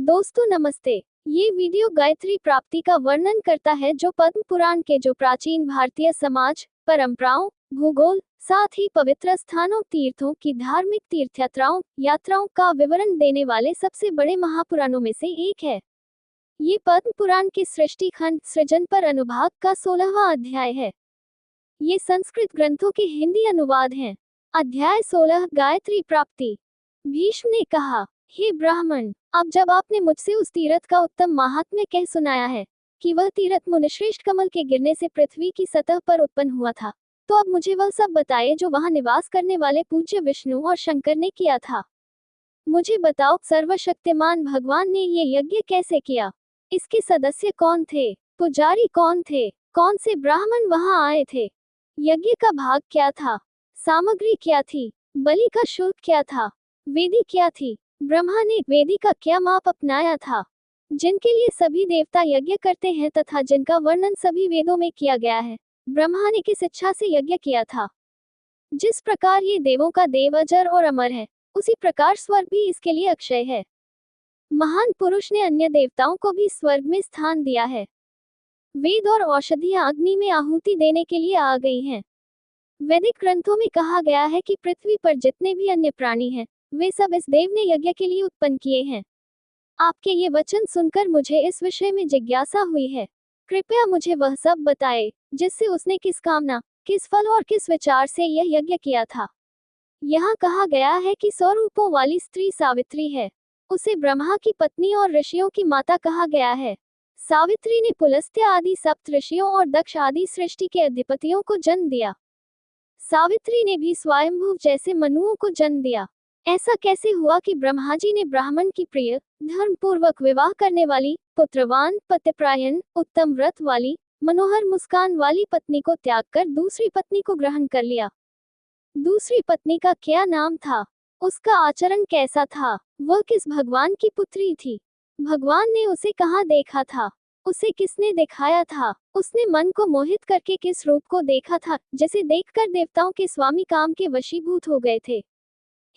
दोस्तों नमस्ते। ये वीडियो गायत्री प्राप्ति का वर्णन करता है जो पद्म पुराण के जो प्राचीन भारतीय समाज, परंपराओं, भूगोल, साथ ही पवित्र स्थानों, तीर्थों की धार्मिक यात्राओं का विवरण देने वाले सबसे बड़े महापुराणों में से एक है। ये पद्म पुराण के सृष्टि खंड सृजन पर अनुभाग का 16वां अध्याय है। ये संस्कृत ग्रंथों के हिंदी अनुवाद हैं। अध्याय 16 गायत्री प्राप्ति। भीष्म ने कहा, हे ब्राह्मण, अब जब आपने मुझसे उस तीरथ का उत्तम महात्म्य कह सुनाया है कि वह तीरथ मुनिश्रेष्ठ कमल के गिरने से पृथ्वी की सतह पर उत्पन्न हुआ था, तो अब मुझे वह सब बताइए जो वहां निवास करने वाले पूज्य विष्णु और शंकर ने किया था। मुझे बताओ, सर्वशक्तिमान भगवान ने ये यज्ञ कैसे किया? इसके सदस्य कौन थे? पुजारी कौन थे? कौन से ब्राह्मण वहां आए थे? यज्ञ का भाग क्या था? सामग्री क्या थी? बलि का शुल्क क्या था? वेदी क्या थी? ब्रह्मा ने वेदी का क्या माप अपनाया था, जिनके लिए सभी देवता यज्ञ करते हैं तथा जिनका वर्णन सभी वेदों में किया गया है? ब्रह्मा ने किस इच्छा से यज्ञ किया था? जिस प्रकार ये देवों का देव अजर और अमर है, उसी प्रकार स्वर्ग भी इसके लिए अक्षय है। महान पुरुष ने अन्य देवताओं को भी स्वर्ग में स्थान दिया है। वेद और औषधियां अग्नि में आहुति देने के लिए आ गई हैं। वैदिक ग्रंथों में कहा गया है कि पृथ्वी पर जितने भी अन्य प्राणी हैं, वे सब इस देव ने यज्ञ के लिए उत्पन्न किए हैं। आपके ये वचन सुनकर मुझे इस विषय में जिज्ञासा हुई है। कृपया मुझे वह सब बताए जिससे उसने किस कामना, किस फल और किस विचार से यह यज्ञ किया था। यहाँ कहा गया है कि 100 रूपों वाली स्त्री सावित्री है। उसे ब्रह्मा की पत्नी और ऋषियों की माता कहा गया है। सावित्री ने पुलस्त्य आदि सप्त ऋषियों और दक्ष आदि सृष्टि के अधिपतियों को जन्म दिया। सावित्री ने भी स्वयंभू जैसे मनुओं को जन्म दिया। ऐसा कैसे हुआ कि ब्रह्मा जी ने ब्राह्मण की प्रिय, धर्म पूर्वक विवाह करने वाली, पुत्रवान, पतिप्रायण, उत्तम व्रत वाली, मनोहर मुस्कान वाली पत्नी को त्याग कर दूसरी पत्नी को ग्रहण कर लिया? दूसरी पत्नी का क्या नाम था? उसका आचरण कैसा था? वह किस भगवान की पुत्री थी? भगवान ने उसे कहाँ देखा था? उसे किसने दिखाया था? उसने मन को मोहित करके किस रूप को देखा था, जिसे देखकर देवताओं के स्वामी काम के वशीभूत हो गए थे?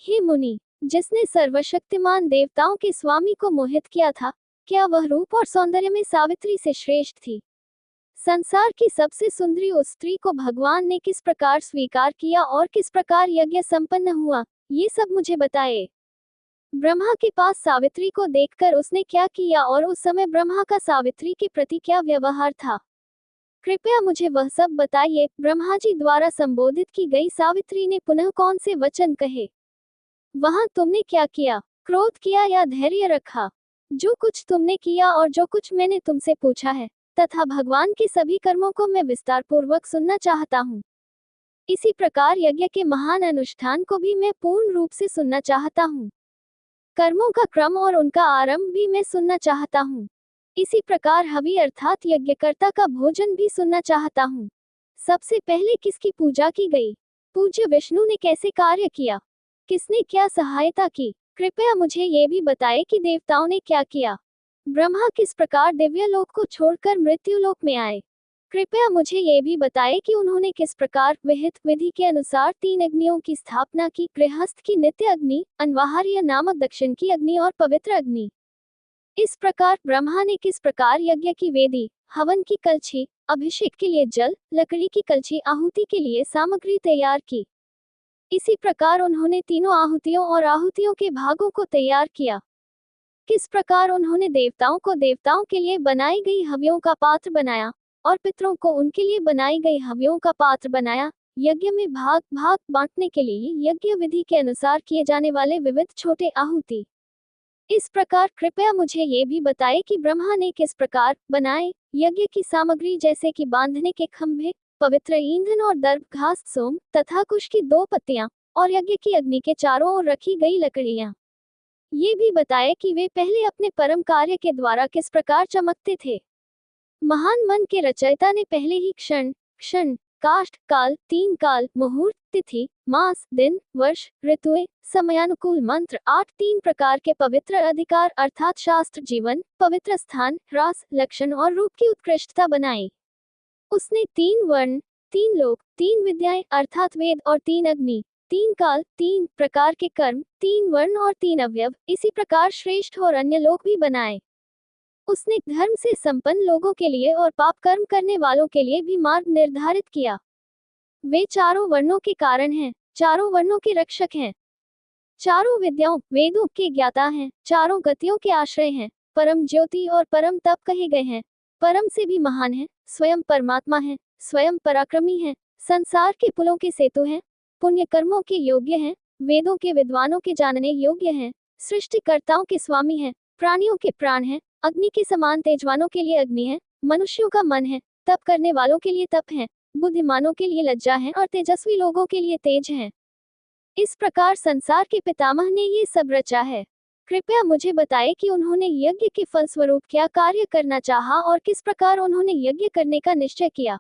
हे मुनि, जिसने सर्वशक्तिमान देवताओं के स्वामी को मोहित किया था, क्या वह रूप और सौंदर्य में सावित्री से श्रेष्ठ थी? संसार की सबसे सुंदरी उस स्त्री को भगवान ने किस प्रकार स्वीकार किया और किस प्रकार यज्ञ संपन्न हुआ, ये सब मुझे बताए। ब्रह्मा के पास सावित्री को देखकर उसने क्या किया और उस समय ब्रह्मा का सावित्री के प्रति क्या व्यवहार था? कृपया मुझे वह सब बताइए। ब्रह्मा जी द्वारा संबोधित की गई सावित्री ने पुनः कौन से वचन कहे? वहां तुमने क्या किया? क्रोध किया या धैर्य रखा? जो कुछ तुमने किया और जो कुछ मैंने तुमसे पूछा है, तथा भगवान के सभी कर्मों को मैं विस्तार पूर्वक सुनना चाहता हूँ। इसी प्रकार यज्ञ के महान अनुष्ठान को भी मैं पूर्ण रूप से सुनना चाहता हूँ। कर्मों का क्रम और उनका आरंभ भी मैं सुनना चाहता हूँ। इसी प्रकार हवि अर्थात यज्ञकर्ता का भोजन भी सुनना चाहता हूँ। सबसे पहले किसकी पूजा की गई? पूज्य विष्णु ने कैसे कार्य किया? किसने क्या सहायता की? कृपया मुझे ये भी बताए कि देवताओं ने क्या किया। ब्रह्मा किस प्रकार दिव्य लोक को छोड़कर मृत्यु लोक में आए? कृपया मुझे ये भी बताए कि उन्होंने किस प्रकार विहित विधि के अनुसार 3 अग्नियों की स्थापना की, गृहस्थ की नित्य अग्नि, अनवाहार्य नामक दक्षिण की अग्नि और पवित्र अग्नि। इस प्रकार ब्रह्मा ने किस प्रकार यज्ञ की वेदी, हवन की कलछी, अभिषेक के लिए जल, लकड़ी की कलछी, आहुति के लिए सामग्री तैयार की। इसी प्रकार उन्होंने तीनों आहुतियों और आहुतियों के भागों को तैयार किया। किस प्रकार उन्होंने देवताओं को देवताओं के लिए बनाई गई हवियों का पात्र बनाया और पितरों को उनके लिए बनाई गई हवियों का पात्र बनाया। यज्ञ में भाग भाग बांटने के लिए यज्ञ विधि के अनुसार किए जाने वाले विविध छोटे आहुति। इस प्रकार कृपया मुझे ये भी बताए कि ब्रह्मा ने किस प्रकार बनाए यज्ञ की सामग्री, जैसे कि बांधने के खंभे, पवित्र ईंधन और दर्भ, घास, सोम तथा कुश की 2 पत्तियां और यज्ञ की अग्नि के चारों ओर रखी गई लकड़ियां। ये भी बताए कि वे पहले अपने परम कार्य के द्वारा किस प्रकार चमकते थे। महान मन के रचयिता ने पहले ही क्षण क्षण, काष्ठ, काल, 3 काल, मुहूर्त, तिथि, मास, दिन, वर्ष, ऋतुएं, समयानुकूल मंत्र, 8 3 प्रकार के पवित्र अधिकार अर्थात शास्त्र, जीवन, पवित्र स्थान, रास, लक्षण और रूप की उत्कृष्टता बनाई। उसने 3 वर्ण, 3 लोक, 3 विद्याएं अर्थात वेद और 3 अग्नि, 3 काल, 3 प्रकार के कर्म, 3 वर्ण और 3 अवयव, इसी प्रकार श्रेष्ठ और अन्य लोक भी बनाए। उसने धर्म से संपन्न लोगों के लिए और पाप कर्म करने वालों के लिए भी मार्ग निर्धारित किया। वे चारों वर्णों के कारण हैं, चारों वर्णों के रक्षक हैं, चारों विद्याओं वेदों के ज्ञाता हैं, चारों गतियों के आश्रय हैं, परम ज्योति और परम तप कहे गए हैं, परम से भी महान है, स्वयं परमात्मा है, स्वयं पराक्रमी है, संसार के पुलों के सेतु हैं, पुण्य कर्मों के योग्य हैं, वेदों के विद्वानों के जानने योग्य हैं, सृष्टिकर्ताओं के स्वामी हैं, प्राणियों के प्राण हैं, अग्नि के समान तेजवानों के लिए अग्नि है, मनुष्यों का मन है, तप करने वालों के लिए तप है, बुद्धिमानों के लिए लज्जा है और तेजस्वी लोगों के लिए तेज है। इस प्रकार संसार के पितामह ने ये सब रचा है। कृपया मुझे बताएं कि उन्होंने यज्ञ के फलस्वरूप क्या कार्य करना चाहा और किस प्रकार उन्होंने यज्ञ करने का निश्चय किया।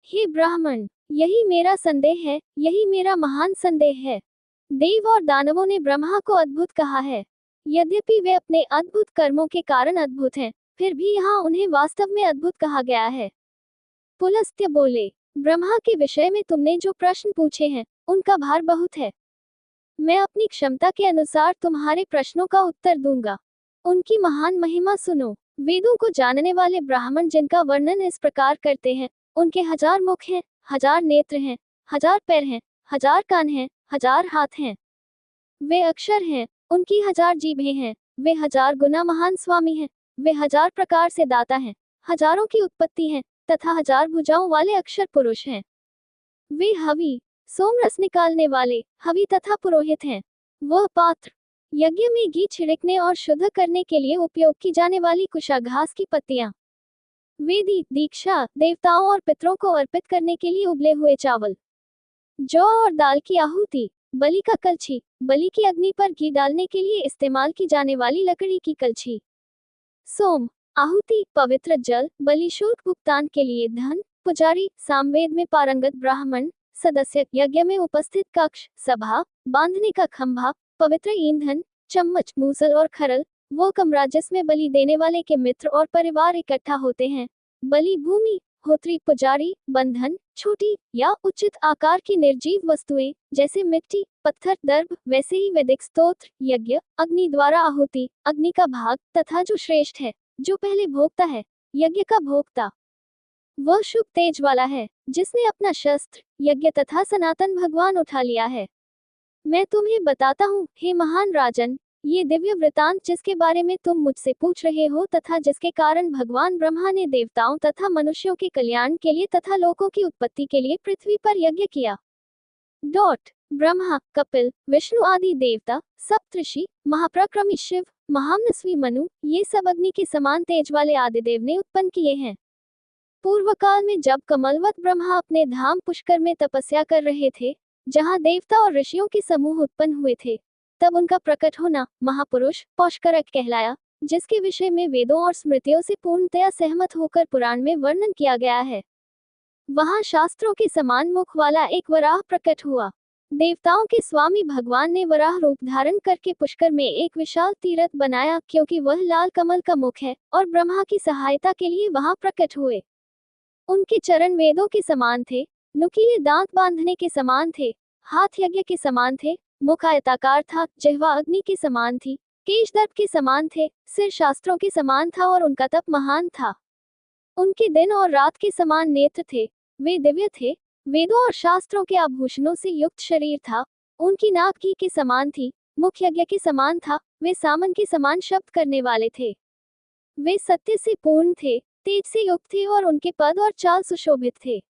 हे ब्राह्मण, यही मेरा संदेह है, यही मेरा महान संदेह है। देव और दानवों ने ब्रह्मा को अद्भुत कहा है। यद्यपि वे अपने अद्भुत कर्मों के कारण अद्भुत हैं, फिर भी यहाँ उन्हें वास्तव में अद्भुत कहा गया है। पुलस्त्य बोले, ब्रह्मा के विषय में तुमने जो प्रश्न पूछे हैं, उनका भार बहुत है। मैं अपनी क्षमता के अनुसार तुम्हारे प्रश्नों का उत्तर दूंगा। उनकी महान महिमा सुनो। वेदों को जानने वाले ब्राह्मण जिनका वर्णन इस प्रकार करते हैं, उनके 1000 मुख हैं, 1000 नेत्र हैं, 1000 पैर हैं, 1000 कान हैं, 1000 हाथ हैं। वे अक्षर हैं, उनकी 1000 जीभें हैं, वे 1000 गुना महान स्वामी हैं, वे 1000 प्रकार से दाता हैं, हजारों की उत्पत्ति हैं, तथा 1000 भुजाओं वाले अक्षर पुरुष हैं। वे हवि सोम रस निकालने वाले हवि तथा पुरोहित हैं। वह पात्र यज्ञ में घी छिड़कने और शुद्ध करने के लिए उपयोग की जाने वाली कुशाघास की पत्तियां। वेदी दीक्षा देवताओं और पितरों को अर्पित करने के लिए उबले हुए चावल, जौ और दाल की आहुति, बलि का कलछी, बलि की अग्नि पर घी डालने के लिए इस्तेमाल की जाने वाली लकड़ी की कलछी, सोम आहुति पवित्र जल, बलि शुल्क भुगतान के लिए धन, पुजारी सामवेद में पारंगत ब्राह्मण, सदस्य, यज्ञ में उपस्थित कक्ष, सभा, बांधने का खंभा, पवित्र ईंधन, चम्मच, मूसल और खरल, वो कमरा जिसमें बलि देने वाले के मित्र और परिवार इकट्ठा होते हैं, बलि भूमि, होत्री, पुजारी, बंधन, छोटी या उचित आकार की निर्जीव वस्तुएं जैसे मिट्टी, पत्थर, दर्भ, वैसे ही वैदिक स्तोत्र, यज्ञ, अग्नि द्वारा आहुति, अग्नि का भाग, तथा जो श्रेष्ठ है, जो पहले भोगता है, यज्ञ का भोक्ता, वह शुभ तेज वाला है, जिसने अपना शस्त्र, यज्ञ तथा सनातन भगवान उठा लिया है। मैं तुम्हें बताता हूँ, हे महान राजन, ये दिव्य वृतांत जिसके बारे में तुम मुझसे पूछ रहे हो तथा जिसके कारण भगवान ब्रह्मा ने देवताओं तथा मनुष्यों के कल्याण के लिए तथा लोकों की उत्पत्ति के लिए पृथ्वी पर यज्ञ किया। ब्रह्मा, कपिल, विष्णु आदि देवता, सप्तऋषि, महापराक्रमी शिव, महामनस्वी मनु, ये सब अग्नि के समान तेज वाले आदिदेव ने उत्पन्न किए हैं। पूर्व काल में जब कमलवत ब्रह्मा अपने धाम पुष्कर में तपस्या कर रहे थे, जहाँ देवता और ऋषियों के समूह उत्पन्न हुए थे, तब उनका प्रकट होना महापुरुष पौष्करक कहलाया, जिसके विषय में वेदों और स्मृतियों से पूर्णतया सहमत होकर पुराण में वर्णन किया गया है। वहाँ शास्त्रों के समान मुख वाला एक वराह प्रकट हुआ। देवताओं के स्वामी भगवान ने वराह रूप धारण करके पुष्कर में एक विशाल तीर्थ बनाया, क्योंकि वह लाल कमल का मुख है, और ब्रह्मा की सहायता के लिए वहाँ प्रकट हुए। उनके चरण वेदों के समान थे, नुकीले दांत बांधने के समान थे, हाथ यज्ञ के समान थे, मुख आयताकार था, जिह्वा अग्नि के समान थी, केश दर्प के समान थे, सिर शास्त्रों के समान था और उनका तप महान था। उनके दिन और रात के समान नेत्र थे, वे दिव्य थे, वेदों और शास्त्रों के आभूषणों से युक्त शरीर था, उनकी नाक घी के समान थी, मुख यज्ञ के समान था, वे सामन के समान शब्द करने वाले थे। वे सत्य से पूर्ण थे, तेज से युक्त थे और उनके पद और चाल सुशोभित थे।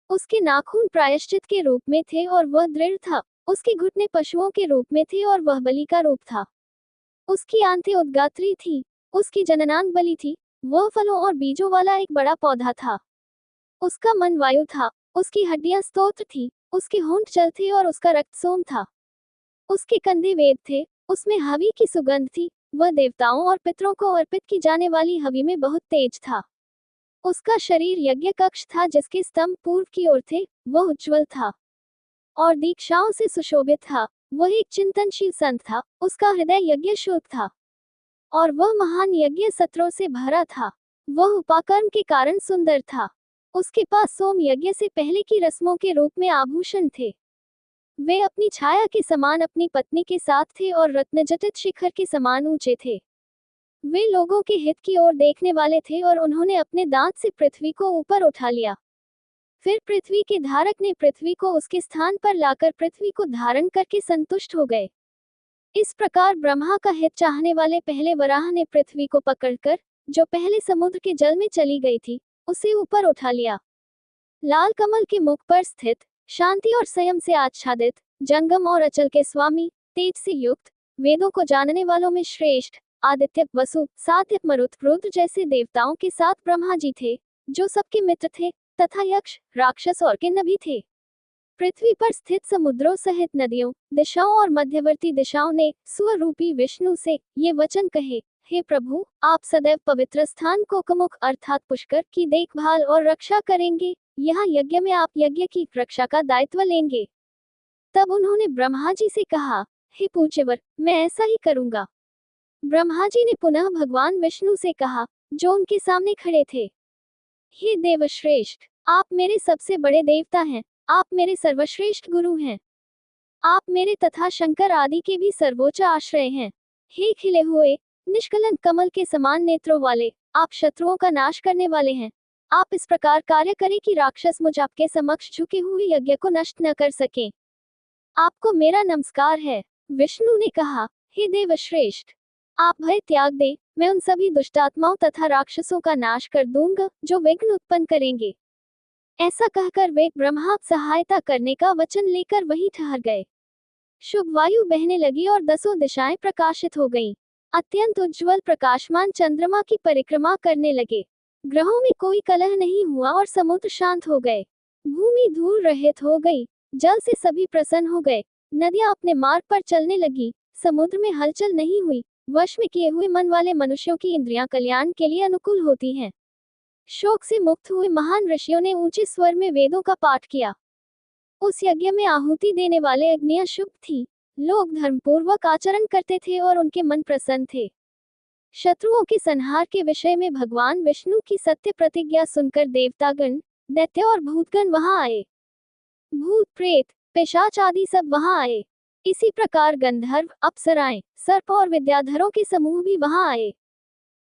उसके नाखून प्रायश्चित के रूप में थे और वह दृढ़ था, उसके घुटने पशुओं के रूप में थे और वह बलि का रूप था। उसकी आंतें उद्गात्री थी, उसकी जननांग बलि थी, वह फलों और बीजों वाला एक बड़ा पौधा था। उसका मन वायु था, उसकी हड्डियां स्तोत्र थी, उसके होंठ जल थे और उसका रक्त सोम था। उसके कंधे वेद थे, उसमें हवि की सुगंध थी, वह देवताओं और पितरों को अर्पित की जाने वाली हवि में बहुत तेज था। उसका शरीर यज्ञ कक्ष था जिसके स्तंभ पूर्व की ओर थे, वह उज्ज्वल था और दीक्षाओं से सुशोभित था। वह एक चिंतनशील संत था, उसका हृदय यज्ञ शुद्ध था और वह महान यज्ञ सत्रों से भरा था। वह उपाकर्म के कारण सुंदर था। उसके पास सोम यज्ञ से पहले की रस्मों के रूप में आभूषण थे। वे अपनी छाया के समान अपनी पत्नी के साथ थे और रत्नजटित शिखर के समान ऊंचे थे। वे लोगों के हित की ओर देखने वाले थे और उन्होंने अपने दांत से पृथ्वी को ऊपर उठा लिया। फिर पृथ्वी के धारक ने पृथ्वी को उसके स्थान पर लाकर पृथ्वी को धारण करके संतुष्ट हो गए। इस प्रकार ब्रह्मा का हित चाहने वाले पहले वराह ने पृथ्वी को पकड़कर, जो पहले समुद्र के जल में चली गई थी, उसे ऊपर उठा लिया। लाल कमल के मुख पर स्थित, शांति और संयम से आच्छादित, जंगम और अचल के स्वामी, तेज से युक्त, वेदों को जानने वालों में श्रेष्ठ, आदित्य, वसु, सात्य, मरुत, रुद्र जैसे देवताओं के साथ ब्रह्मा जी थे, जो सबके मित्र थे, तथा यक्ष, राक्षस और किन्नर भी थे। पृथ्वी पर स्थित समुद्रों सहित नदियों, दिशाओं और मध्यवर्ती दिशाओं ने स्वरूपी विष्णु से ये वचन कहे, हे प्रभु, आप सदैव पवित्र स्थान कोकमुख अर्थात पुष्कर की देखभाल और रक्षा करेंगे। यहाँ यज्ञ में आप यज्ञ की रक्षा का दायित्व लेंगे। तब उन्होंने ब्रह्मा जी से कहा, हे पूज्यवर, मैं ऐसा ही करूंगा। ब्रह्मा जी ने पुनः भगवान विष्णु से कहा, जो उनके सामने खड़े थे, हे देवश्रेष्ठ, आप मेरे सबसे बड़े देवता हैं, आप मेरे सर्वश्रेष्ठ गुरु हैं, आप मेरे तथा शंकर आदि के भी सर्वोच्च आश्रय हैं। हे खिले हुए, निष्कलंक कमल के समान नेत्रों वाले, आप शत्रुओं का नाश करने वाले हैं। आप इस प्रकार कार्य करें कि राक्षस मुझ आपके समक्ष झुके हुए यज्ञ को नष्ट न कर सकें। आपको मेरा नमस्कार है। विष्णु ने कहा, हे देवश्रेष्ठ, आप भय त्याग दे, मैं उन सभी दुष्टात्माओं तथा राक्षसों का नाश कर दूंगा जो विघ्न उत्पन्न करेंगे। ऐसा कहकर वे ब्रह्मा सहायता करने का वचन लेकर वहीं ठहर गए। शुभ वायु बहने लगी और 10 दिशाएं प्रकाशित हो गईं। अत्यंत उज्ज्वल प्रकाशमान चंद्रमा की परिक्रमा करने लगे। ग्रहों में कोई कलह नहीं हुआ और समुद्र शांत हो गए। भूमि धूल रहित हो गई, जल से सभी प्रसन्न हो गए। नदियां अपने मार्ग पर चलने लगी, समुद्र में हलचल नहीं हुई। वश में किए हुए मन वाले मनुष्यों की इंद्रियां कल्याण के लिए अनुकूल होती हैं। शोक से मुक्त हुए महान ऋषियों ने ऊंचे स्वर में वेदों का पाठ किया। उस यज्ञ में आहुति देने वाले अग्नियां शुभ थी। लोग धर्मपूर्वक आचरण करते थे और उनके मन प्रसन्न थे। शत्रुओं के संहार के विषय में भगवान विष्णु की सत्य प्रतिज्ञा सुनकर देवतागण, दैत्य और भूतगण वहां आए। भूत, प्रेत, पिशाच आदि सब वहां आए। इसी प्रकार गंधर्व, अप्सराएं, सर्प और विद्याधरों के समूह भी वहां आए।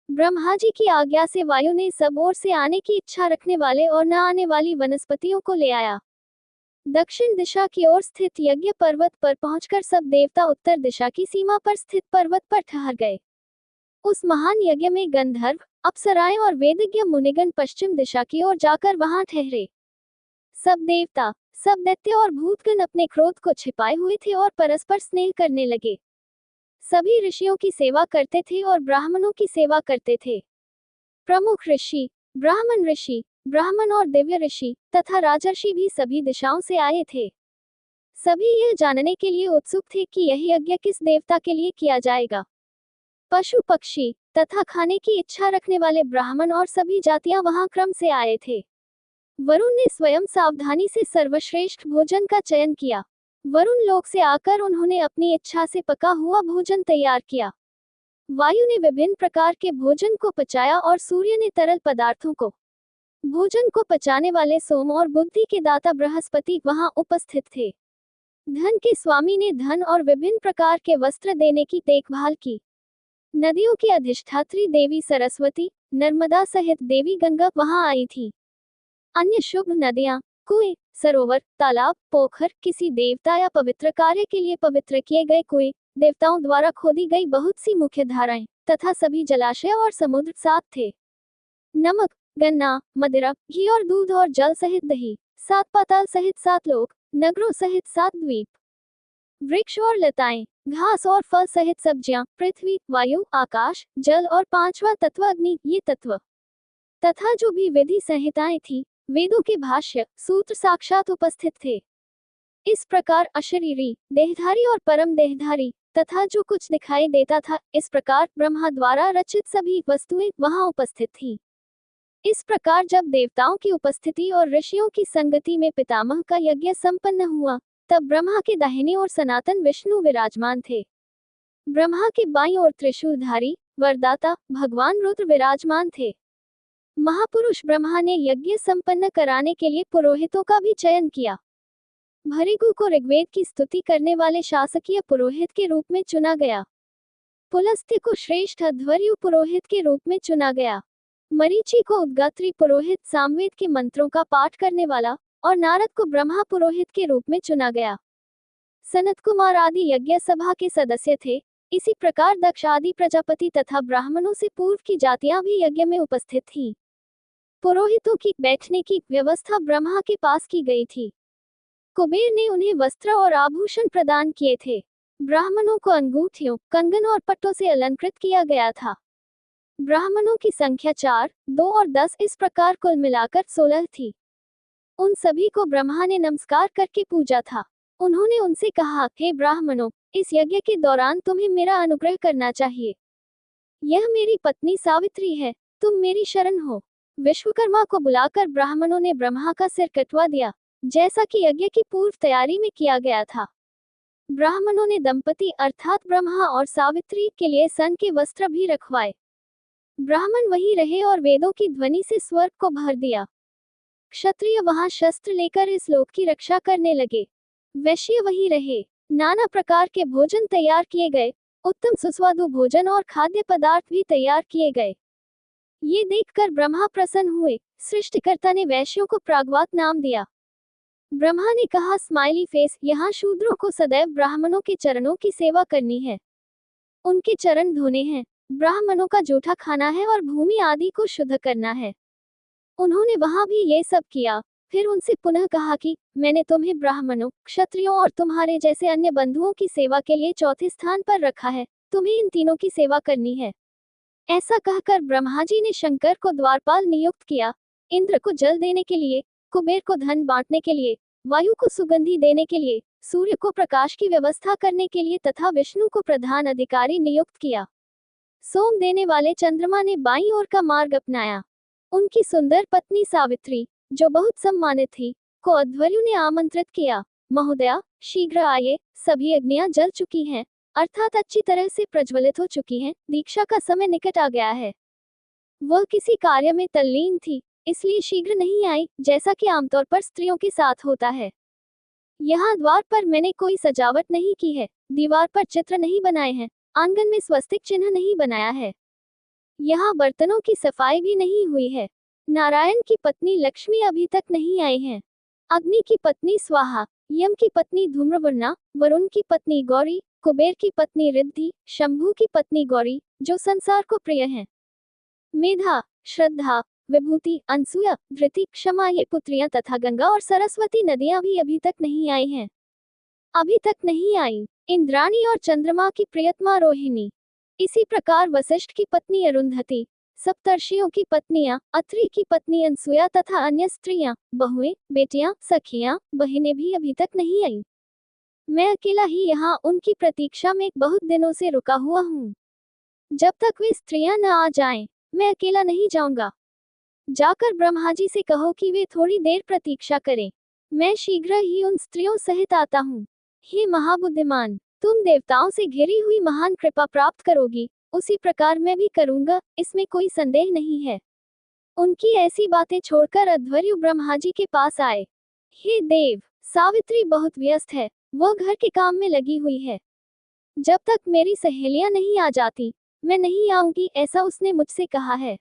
ब्रह्मा जी की आज्ञा से वायु ने सब ओर से आने की इच्छा रखने वाले और न आने वाली वनस्पतियों को ले आया। दक्षिण दिशा की ओर स्थित यज्ञ पर्वत पर पहुंचकर सब देवता उत्तर दिशा की सीमा पर स्थित पर्वत पर ठहर गए। उस महान यज्ञ में गंधर्व, अप्सराएं और वेदज्ञ मुनिगण पश्चिम दिशा की ओर जाकर वहां ठहरे। सब देवता, सब दैत्य और भूतगण अपने क्रोध को छिपाए हुए थे और परस्पर स्नेह करने लगे। सभी ऋषियों की सेवा करते थे और ब्राह्मणों की सेवा करते थे। प्रमुख ऋषि, ब्राह्मण ऋषि, ब्राह्मण और दिव्य ऋषि तथा राजर्षि भी सभी दिशाओं से आए थे। सभी यह जानने के लिए उत्सुक थे कि यह यज्ञ किस देवता के लिए किया जाएगा। पशु, पक्षी तथा खाने की इच्छा रखने वाले ब्राह्मण और सभी जातियां वहां क्रम से आए थे। वरुण ने स्वयं सावधानी से सर्वश्रेष्ठ भोजन का चयन किया। वरुण लोक से आकर उन्होंने अपनी इच्छा से पका हुआ भोजन तैयार किया। वायु ने विभिन्न प्रकार के भोजन को पचाया और सूर्य ने तरल पदार्थों को। भोजन को पचाने वाले सोम और बुद्धि के दाता बृहस्पति वहां उपस्थित थे। धन के स्वामी ने धन और विभिन्न प्रकार के वस्त्र देने की देखभाल की। नदियों की अधिष्ठात्री देवी सरस्वती, नर्मदा सहित देवी गंगा वहां आई थी। अन्य शुभ नदियां, कुएं, सरोवर, तालाब, पोखर, किसी देवता या पवित्र कार्य के लिए पवित्र किए गए कुएं, देवताओं द्वारा खोदी गई बहुत सी मुख्य धाराएं तथा सभी जलाशय और समुद्र साथ थे। नमक, गन्ना, मदिरा, घी और दूध और जल सहित दही, 7 पाताल सहित 7 लोक, नगरों सहित 7 द्वीप, वृक्ष और लताएं, घास और फल सहित सब्जियां, पृथ्वी, वायु, आकाश, जल और 5वां तत्व अग्नि, ये तत्व तथा जो भी विधि संहिताएं थी, वेदों के भाष्य, सूत्र साक्षात उपस्थित थे। इस प्रकार अशरीरी, देहधारी और परम देहधारी तथा जो कुछ दिखाई देता था, इस प्रकार ब्रह्मा द्वारा रचित सभी वस्तुएं वहां उपस्थित थीं। इस प्रकार जब देवताओं की उपस्थिति और ऋषियों की संगति में पितामह का यज्ञ संपन्न हुआ, तब ब्रह्मा के दाहिनी ओर सनातन विष्णु विराजमान थे। ब्रह्मा के बाईं ओर त्रिशूलधारी, वरदाता भगवान रुद्र विराजमान थे। महापुरुष ब्रह्मा ने यज्ञ संपन्न कराने के लिए पुरोहितों का भी चयन किया। भृगु को ऋग्वेद की स्तुति करने वाले शासकीय पुरोहित के रूप में चुना गया। पुलस्त्य को श्रेष्ठ अध्वर्यु पुरोहित के रूप में चुना गया। मरीचि को उद्गात्री पुरोहित सामवेद के मंत्रों का पाठ करने वाला और नारद को ब्रह्मा पुरोहित के रूप में चुना गया। सनत कुमार आदि यज्ञ सभा के सदस्य थे। इसी प्रकार दक्ष आदि प्रजापति तथा ब्राह्मणों से पूर्व की जातियां भी यज्ञ में उपस्थित थीं। पुरोहितों की बैठने की व्यवस्था ब्रह्मा के पास की गई थी। कुबेर ने उन्हें वस्त्र और आभूषण प्रदान किए थे। ब्राह्मणों को अंगूठियों, कंगन और पट्टों से अलंकृत किया गया था। ब्राह्मणों की संख्या 4, 2 और 10 इस प्रकार कुल मिलाकर 16 थी। उन सभी को ब्रह्मा ने नमस्कार करके पूजा था। उन्होंने उनसे कहा, हे ब्राह्मणों, इस यज्ञ के दौरान तुम्हें मेरा अनुग्रह करना चाहिए। यह मेरी पत्नी सावित्री है, तुम मेरी शरण हो। विश्वकर्मा को बुलाकर ब्राह्मणों ने ब्रह्मा का सिर कटवा दिया, जैसा कि यज्ञ की पूर्व तैयारी में किया गया था। ब्राह्मणों ने दंपति अर्थात ब्रह्मा और सावित्री के लिए सन के वस्त्र भी रखवाए। ब्राह्मण वहीं रहे और वेदों की ध्वनि से स्वर्ग को भर दिया। क्षत्रिय वहां शस्त्र लेकर इस लोक की रक्षा करने लगे। वैश्य वहीं रहे। नाना प्रकार के भोजन तैयार किए गए। उत्तम सुस्वादु भोजन और खाद्य पदार्थ भी तैयार किए गए। ये देखकर ब्रह्मा प्रसन्न हुए। सृष्टिकर्ता ने वैश्यों को प्राग्वात नाम दिया। ब्रह्मा ने कहा, स्माइली फेस, यहाँ शूद्रों को सदैव ब्राह्मणों के चरणों की सेवा करनी है, उनके चरण धोने हैं, ब्राह्मणों का जूठा खाना है और भूमि आदि को शुद्ध करना है। उन्होंने वहां भी ये सब किया। फिर उनसे पुनः कहा कि मैंने तुम्हें ब्राह्मणों, क्षत्रियों और तुम्हारे जैसे अन्य बंधुओं की सेवा के लिए चौथे स्थान पर रखा है, तुम्हें इन तीनों की सेवा करनी है। ऐसा कहकर ब्रह्मा जी ने शंकर को द्वारपाल नियुक्त किया, इंद्र को जल देने के लिए, कुबेर को धन बांटने के लिए, वायु को सुगंधि देने के लिए, सूर्य को प्रकाश की व्यवस्था करने के लिए तथा विष्णु को प्रधान अधिकारी नियुक्त किया। सोम देने वाले चंद्रमा ने बाईं ओर का मार्ग अपनाया। उनकी सुंदर पत्नी सावित्री, जो बहुत सम्मानित थी, को अध्वर्यु ने आमंत्रित किया। महोदया, शीघ्र आइए, सभी अग्नियां जल चुकी हैं, अर्थात अच्छी तरह से प्रज्वलित हो चुकी हैं, दीक्षा का समय निकट आ गया है। वह किसी कार्य में तल्लीन थी, इसलिए शीघ्र नहीं आई, जैसा कि आमतौर पर स्त्रियों के साथ होता है। यहाँ द्वार पर मैंने कोई सजावट नहीं की है, दीवार पर चित्र नहीं बनाए हैं, आंगन में स्वस्तिक चिन्ह नहीं बनाया है। यहाँ बर्तनों की सफाई भी नहीं हुई है। नारायण की पत्नी लक्ष्मी अभी तक नहीं आई हैं। अग्नि की पत्नी स्वाहा, यम की पत्नी धूम्रवर्णा, वरुण की पत्नी गौरी, कुबेर की पत्नी रिद्धि, शंभु की पत्नी गौरी, जो संसार को प्रिय हैं। मेधा, श्रद्धा, विभूति, अनसुया, धृति, क्षमा ये पुत्रियां तथा गंगा और सरस्वती नदियां भी अभी तक नहीं आई हैं। अभी तक नहीं आई। इंद्राणी और चंद्रमा की प्रियतमा रोहिणी। इसी प्रकार वशिष्ठ की पत्नी अरुंधति, सप्तर्षियों की पत्नियां, अत्रि की पत्नी अनसुया तथा अन्य स्त्रियां, बहुएं, बेटियां, सखियां, बहनें भी अभी तक नहीं आई। मैं अकेला ही यहाँ उनकी प्रतीक्षा में बहुत दिनों से रुका हुआ हूँ। जब तक वे स्त्रियां न आ जाएं, मैं अकेला नहीं जाऊंगा। जाकर ब्रह्मा जी से कहो कि वे थोड़ी देर प्रतीक्षा करें, मैं शीघ्र ही उन स्त्रियों सहित आता हूँ। हे महाबुद्धिमान, तुम देवताओं से घिरी हुई महान कृपा प्राप्त करोगी, उसी प्रकार मैं भी करूंगा, इसमें कोई संदेह नहीं है। उनकी ऐसी बातें छोड़कर अध्वर्यु ब्रह्मा जी के पास आए। हे देव, सावित्री बहुत व्यस्त है, वह घर के काम में लगी हुई है। जब तक मेरी सहेलियां नहीं आ जाती, मैं नहीं आऊंगी, ऐसा उसने मुझसे कहा है।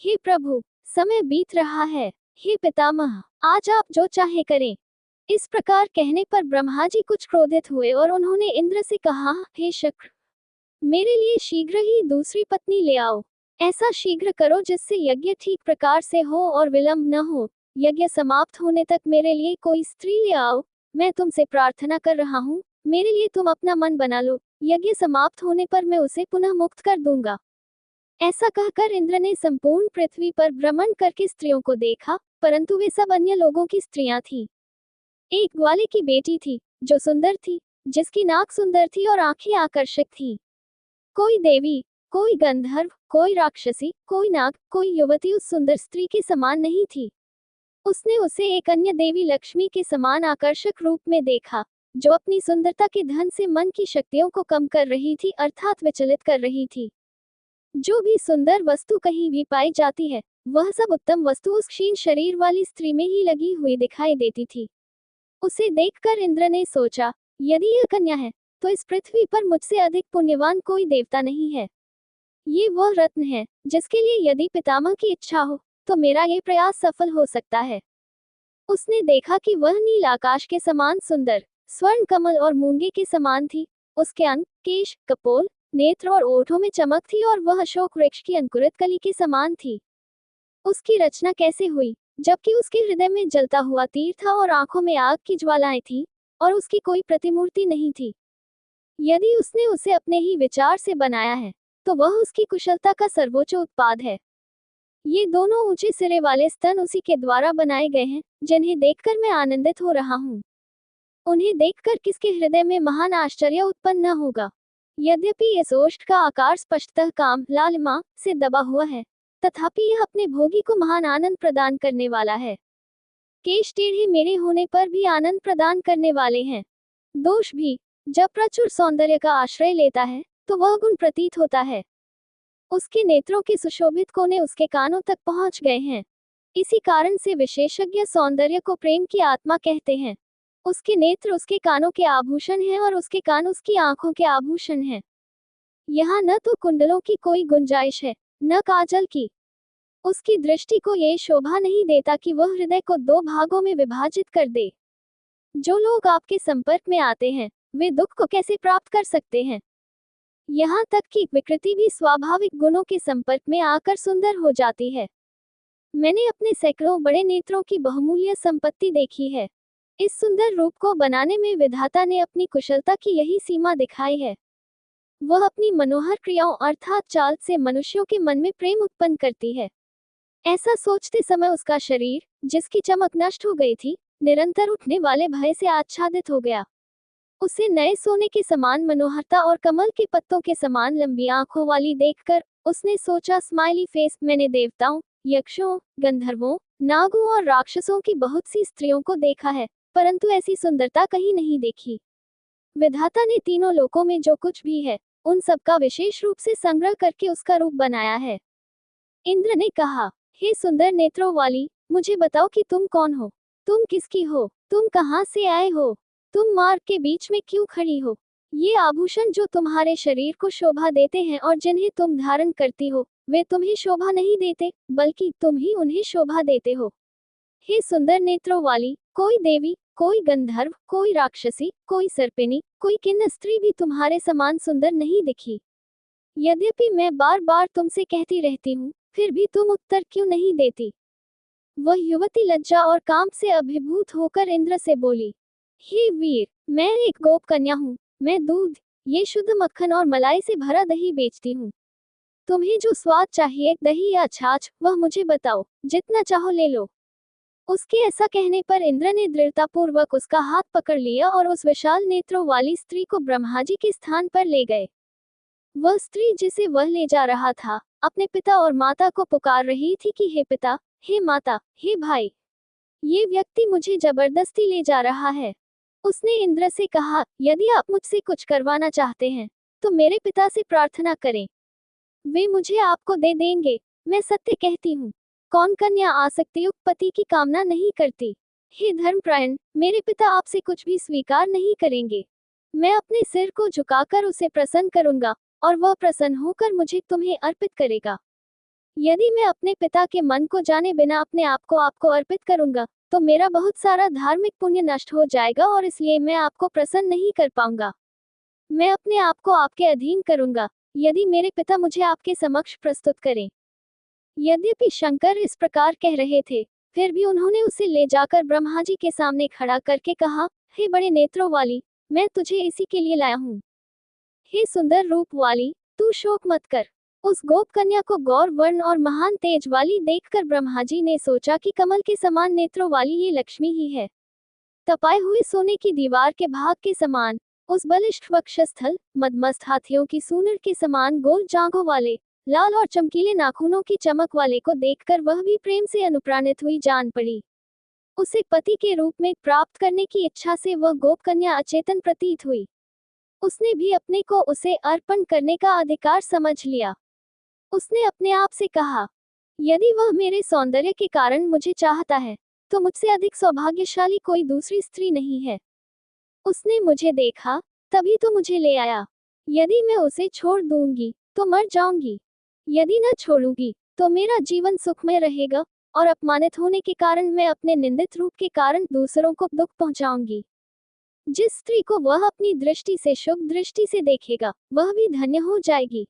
हे प्रभु, समय बीत रहा है। हे पितामह, आज आप जो चाहे करें। इस प्रकार कहने पर ब्रह्मा जी कुछ क्रोधित हुए और उन्होंने इंद्र से कहा, हे शक्र, मेरे लिए शीघ्र ही दूसरी पत्नी ले आओ। ऐसा शीघ्र करो जिससे यज्ञ ठीक प्रकार से हो और विलंब न हो। यज्ञ समाप्त होने तक मेरे लिए कोई स्त्री ले आओ। मैं तुमसे प्रार्थना कर रहा हूँ, मेरे लिए तुम अपना मन बना लो, यज्ञ समाप्त होने पर मैं उसे पुनः मुक्त कर दूंगा। ऐसा कहकर इंद्र ने संपूर्ण पृथ्वी पर भ्रमण करके स्त्रियों को देखा, परंतु वे सब अन्य लोगों की स्त्रियां थीं। एक ग्वाले की बेटी थी, जो सुंदर थी, जिसकी नाक सुंदर थी और आंखें आकर्षक थीं। कोई देवी, कोई गंधर्व, कोई राक्षसी, कोई नाग, कोई युवती उस सुंदर स्त्री के समान नहीं थी। उसने उसे एक अन्य देवी लक्ष्मी के समान आकर्षक रूप में देखा, जो अपनी सुंदरता के धन से मन की शक्तियों को कम कर रही थी, अर्थात विचलित कर रही थी। जो भी सुंदर वस्तु कहीं भी पाई जाती है, वह सब उत्तम वस्तु उस क्षीण शरीर वाली स्त्री में ही लगी हुई दिखाई देती थी। उसे देखकर इंद्र ने सोचा, यदि यह कन्या है तो इस पृथ्वी पर मुझसे अधिक पुण्यवान कोई देवता नहीं है। ये वह रत्न है जिसके लिए यदि पितामह की इच्छा हो तो मेरा ये प्रयास सफल हो सकता है। उसने देखा कि वह नील आकाश के समान सुंदर, स्वर्ण कमल और मूंगे के समान थी। उसके अंग, केश, कपोल, नेत्र और ओठों में चमक थी और वह अशोक वृक्ष की अंकुरित कली के समान थी। उसकी रचना कैसे हुई, जबकि उसके हृदय में जलता हुआ तीर था और आंखों में आग की ज्वालाएं थीं, और उसकी कोई प्रतिमूर्ति नहीं थी। यदि उसने उसे अपने ही विचार से बनाया है तो वह उसकी कुशलता का सर्वोच्च उत्पाद है। ये दोनों ऊंचे सिरे वाले स्तन उसी के द्वारा बनाए गए हैं, जिन्हें देखकर मैं आनंदित हो रहा हूँ। उन्हें देखकर किसके हृदय में महान आश्चर्य उत्पन्न न होगा। यद्यपि इस ओष्ठ का आकार स्पष्टतः काम, लालिमा से दबा हुआ है, तथापि यह अपने भोगी को महान आनंद प्रदान करने वाला है। केश टेढ़े मेढ़े होने पर भी आनंद प्रदान करने वाले हैं। दोष भी, जब प्रचुर सौंदर्य का आश्रय लेता है तो वह गुण प्रतीत होता है। उसके नेत्रों के सुशोभित कोने उसके कानों तक पहुंच गए हैं। इसी कारण से विशेषज्ञ सौंदर्य को प्रेम की आत्मा कहते हैं। उसके नेत्र उसके कानों के आभूषण हैं और उसके कान उसकी आंखों के आभूषण हैं। यहाँ न तो कुंडलों की कोई गुंजाइश है, न काजल की। उसकी दृष्टि को ये शोभा नहीं देता कि वह हृदय को दो भागों में विभाजित कर दे। जो लोग आपके संपर्क में आते हैं वे दुख को कैसे प्राप्त कर सकते हैं। यहाँ तक कि विकृति भी स्वाभाविक गुणों के संपर्क में आकर सुंदर हो जाती है। मैंने अपने सैकड़ों बड़े नेत्रों की बहुमूल्य संपत्ति देखी है। इस सुंदर रूप को बनाने में विधाता ने अपनी कुशलता की यही सीमा दिखाई है। वह अपनी मनोहर क्रियाओं अर्थात चाल से मनुष्यों के मन में प्रेम उत्पन्न करती है। ऐसा सोचते समय उसका शरीर, जिसकी चमक नष्ट हो गई थी, निरंतर उठने वाले भय से आच्छादित हो गया। उसे नए सोने के समान मनोहरता और कमल के पत्तों के समान लंबी आंखों वाली देखकर उसने सोचा, स्माइली फेस। मैंने देवताओं, यक्षों, गंधर्वों, नागों और राक्षसों की बहुत सी स्त्रियों को देखा है, परंतु ऐसी सुंदरता कहीं नहीं देखी। विधाता ने तीनों लोकों में जो कुछ भी है उन सब का विशेष रूप से संग्रह करके उसका रूप बनाया है। इंद्र ने कहा, हे सुंदर नेत्रों वाली, मुझे बताओ कि तुम कौन हो, तुम किसकी हो, तुम कहाँ से आए हो, तुम मार्ग के बीच में क्यों खड़ी हो। ये आभूषण जो तुम्हारे शरीर को शोभा देते हैं और जिन्हें तुम धारण करती हो, वे तुम्हें शोभा नहीं देते, बल्कि तुम ही उन्हें शोभा देते हो। हे सुंदर नेत्रों वाली, कोई देवी, कोई गंधर्व, कोई राक्षसी, कोई सर्पिनी, कोई किन्नर स्त्री भी तुम्हारे समान सुंदर नहीं दिखी। यद्यपि मैं बार बार तुमसे कहती रहती हूँ, फिर भी तुम उत्तर क्यों नहीं देती। वह युवती लज्जा और काम से अभिभूत होकर इंद्र से बोली, हे वीर, मैं एक गोप कन्या हूँ। मैं दूध, ये शुद्ध मक्खन और मलाई से भरा दही बेचती हूँ। तुम्हें जो स्वाद चाहिए, दही या छाछ, वह मुझे बताओ, जितना चाहो ले लो। उसके ऐसा कहने पर इंद्र ने दृढ़तापूर्वक उसका हाथ पकड़ लिया और उस विशाल नेत्रों वाली स्त्री को ब्रह्मा जी के स्थान पर ले गए। वह स्त्री जिसे वह ले जा रहा था, अपने पिता और माता को पुकार रही थी कि हे पिता, हे माता, हे भाई, ये व्यक्ति मुझे जबरदस्ती ले जा रहा है। उसने इंद्र से कहा, यदि आप मुझसे कुछ करवाना चाहते हैं तो मेरे पिता से प्रार्थना करें, वे मुझे आपको दे देंगे। मैं सत्य कहती हूँ, कौन कन्या आसक्तियुक्त पति की कामना नहीं करती। हे धर्मपरायण, मेरे पिता आपसे कुछ भी स्वीकार नहीं करेंगे। मैं अपने सिर को झुकाकर उसे प्रसन्न करूंगा और वह प्रसन्न होकर मुझे तुम्हें अर्पित करेगा। यदि मैं अपने पिता के मन को जाने बिना अपने आप को आपको अर्पित करूंगा तो मेरा बहुत सारा धार्मिक पुण्य नष्ट हो जाएगा और इसलिए मैं आपको प्रसन्न नहीं कर पाऊंगा। मैं अपने आप को आपके अधीन करूंगा यदि मेरे पिता मुझे आपके समक्ष प्रस्तुत करें। यद्यपि शंकर इस प्रकार कह रहे थे, फिर भी उन्होंने उसे ले जाकर ब्रह्मा जी के सामने खड़ा करके कहा, हे बड़े नेत्रों वाली, मैं तुझे इसी के लिए लाया हूँ। हे सुंदर रूप वाली, तू शोक मत कर। उस गोप कन्या को गौर वर्ण और महान तेज वाली देखकर ब्रह्मा जी ने सोचा कि कमल के समान नेत्रों वाली ये लक्ष्मी ही है। तपाए हुए सोने की दीवार के भाग के समान, उस बलिष्ठ वक्षस्थल, मदमस्त हाथियों की सूंड के समान गोल जांघों वाले, लाल और चमकीले नाखूनों की चमक वाले को देखकर वह भी प्रेम से अनुप्राणित हुई जान पड़ी। उसे पति के रूप में प्राप्त करने की इच्छा से वह गोप कन्या अचेतन प्रतीत हुई। उसने भी अपने को उसे अर्पण करने का अधिकार समझ लिया। उसने अपने आप से कहा, यदि वह मेरे सौंदर्य के कारण मुझे चाहता है तो मुझसे अधिक सौभाग्यशाली कोई दूसरी स्त्री नहीं है। उसने मुझे देखा, तभी तो मुझे ले आया। यदि मैं उसे छोड़ दूंगी तो मर जाऊंगी, यदि न छोड़ूंगी तो मेरा जीवन सुखमय रहेगा, और अपमानित होने के कारण मैं अपने निंदित रूप के कारण दूसरों को दुख पहुंचाऊंगी। जिस स्त्री को वह अपनी दृष्टि से शुभ दृष्टि से देखेगा, वह भी धन्य हो जाएगी,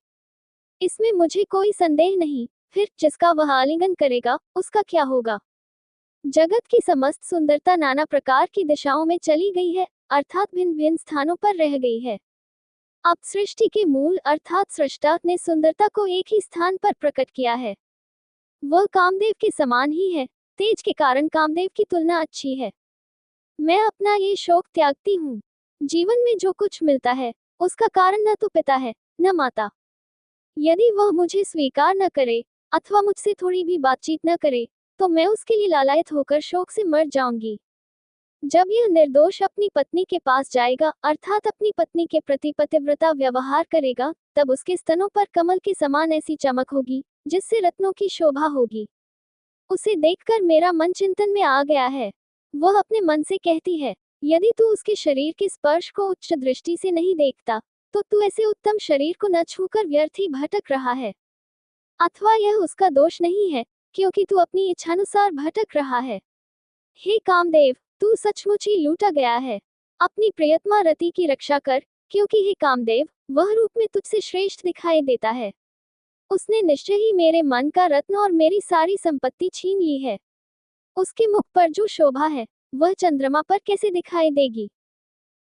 इसमें मुझे कोई संदेह नहीं। फिर जिसका वह आलिंगन करेगा, उसका क्या होगा? जगत की समस्त सुंदरता नाना प्रकार की दिशाओं में चली गई है, अर्थात भिन्न भिन्न स्थानों पर रह गई है। अब सृष्टि के मूल अर्थात सृष्टा ने सुंदरता को एक ही स्थान पर प्रकट किया है। वह कामदेव के समान ही है। तेज के कारण कामदेव की तुलना अच्छी है। मैं अपना ये शोक त्यागती हूँ। जीवन में जो कुछ मिलता है, उसका कारण न तो पिता है, न माता। यदि वह मुझे स्वीकार न करे, अथवा मुझसे थोड़ी भी बातचीत न करे, तो मैं उसके लिए लालायित होकर शोक से मर जाऊंगी। जब यह निर्दोष अपनी पत्नी के पास जाएगा, अर्थात अपनी पत्नी के प्रति पतिव्रता व्यवहार करेगा, तब उसके स्तनों पर कमल के समान ऐसी चमक होगी, जिससे रत्नों की शोभा होगी। उसे देखकर मेरा मन चिंतन में आ गया है। वह अपने मन से कहती है, यदि तू उसके शरीर के स्पर्श को उच्च दृष्टि से नहीं देखता, तो तू ऐसे उत्तम शरीर को न छूकर व्यर्थ ही भटक रहा है। अथवा यह उसका दोष नहीं है, क्योंकि तू अपनी इच्छानुसार भटक रहा है। हे कामदेव, तू सचमुच ही लूटा गया है। अपनी प्रियतमा रति की रक्षा कर, क्योंकि हे कामदेव, वह रूप में तुझसे श्रेष्ठ दिखाई देता है। उसने निश्चय ही मेरे मन का रत्न और मेरी सारी संपत्ति छीन ली है। उसके मुख पर जो शोभा है, वह चंद्रमा पर कैसे दिखाई देगी?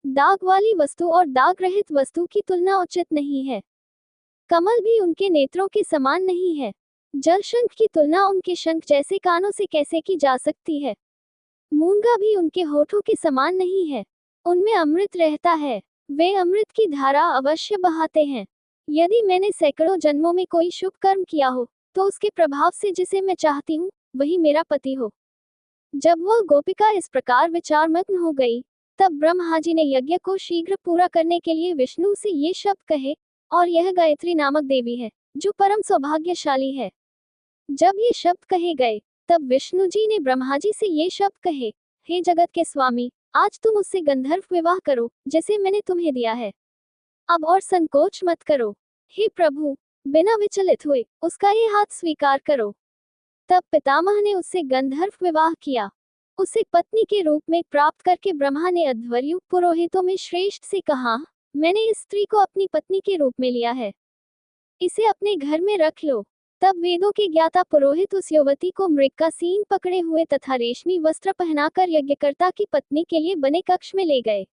दाग वाली वस्तु और दाग रहित वस्तु की तुलना उचित नहीं है। कमल भी उनके नेत्रों के समान नहीं है। जल शंख की तुलना उनके शंख जैसे कानों से कैसे की जा सकती है? मूंगा भी उनके होठों के समान नहीं है। उनमें अमृत रहता है। वे अमृत की धारा अवश्य बहाते हैं। यदि मैंने सैकड़ों जन्मों में कोई शुभ कर्म किया हो, तो उसके प्रभाव से जिसे मैं चाहती हूँ, वही मेरा पति हो। जब वह गोपिका इस प्रकार विचारमग्न हो गई, तब ब्रह्मा जी ने यज्ञ को शीघ्र पूरा करने के लिए विष्णु से ये शब्द कहे, और यह गायत्री नामक देवी है, जो परम सौभाग्यशाली है। जब ये शब्द कहे गए, तब विष्णु जी ने ब्रह्मा जी से ये शब्द कहे, हे जगत के स्वामी, आज तुम उससे गंधर्व विवाह करो, जिसे मैंने तुम्हें दिया है। अब और संकोच मत करो। हे प्रभु, बिना विचलित हुए उसका ये हाथ स्वीकार करो। तब पितामह ने उससे गंधर्व विवाह किया। उसे पत्नी के रूप में प्राप्त करके ब्रह्मा ने अध्वर्यु पुरोहितों में श्रेष्ठ से कहा, मैंने इस स्त्री को अपनी पत्नी के रूप में लिया है, इसे अपने घर में रख लो। तब वेदों के ज्ञाता पुरोहित उस युवती को मृग का सींग पकड़े हुए तथा रेशमी वस्त्र पहनाकर यज्ञकर्ता की पत्नी के लिए बने कक्ष में ले गए।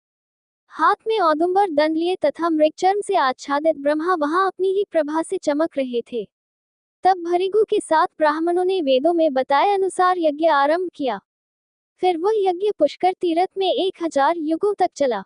हाथ में औदुंबर दंड लिए तथा मृगचर्म से आच्छादित ब्रह्मा वहां अपनी ही प्रभा से चमक रहे थे। तब भृगु के साथ ब्राह्मणों ने वेदों में बताए अनुसार यज्ञ आरंभ किया। फिर वह यज्ञ पुष्कर तीर्थ में 1000 युगों तक चला।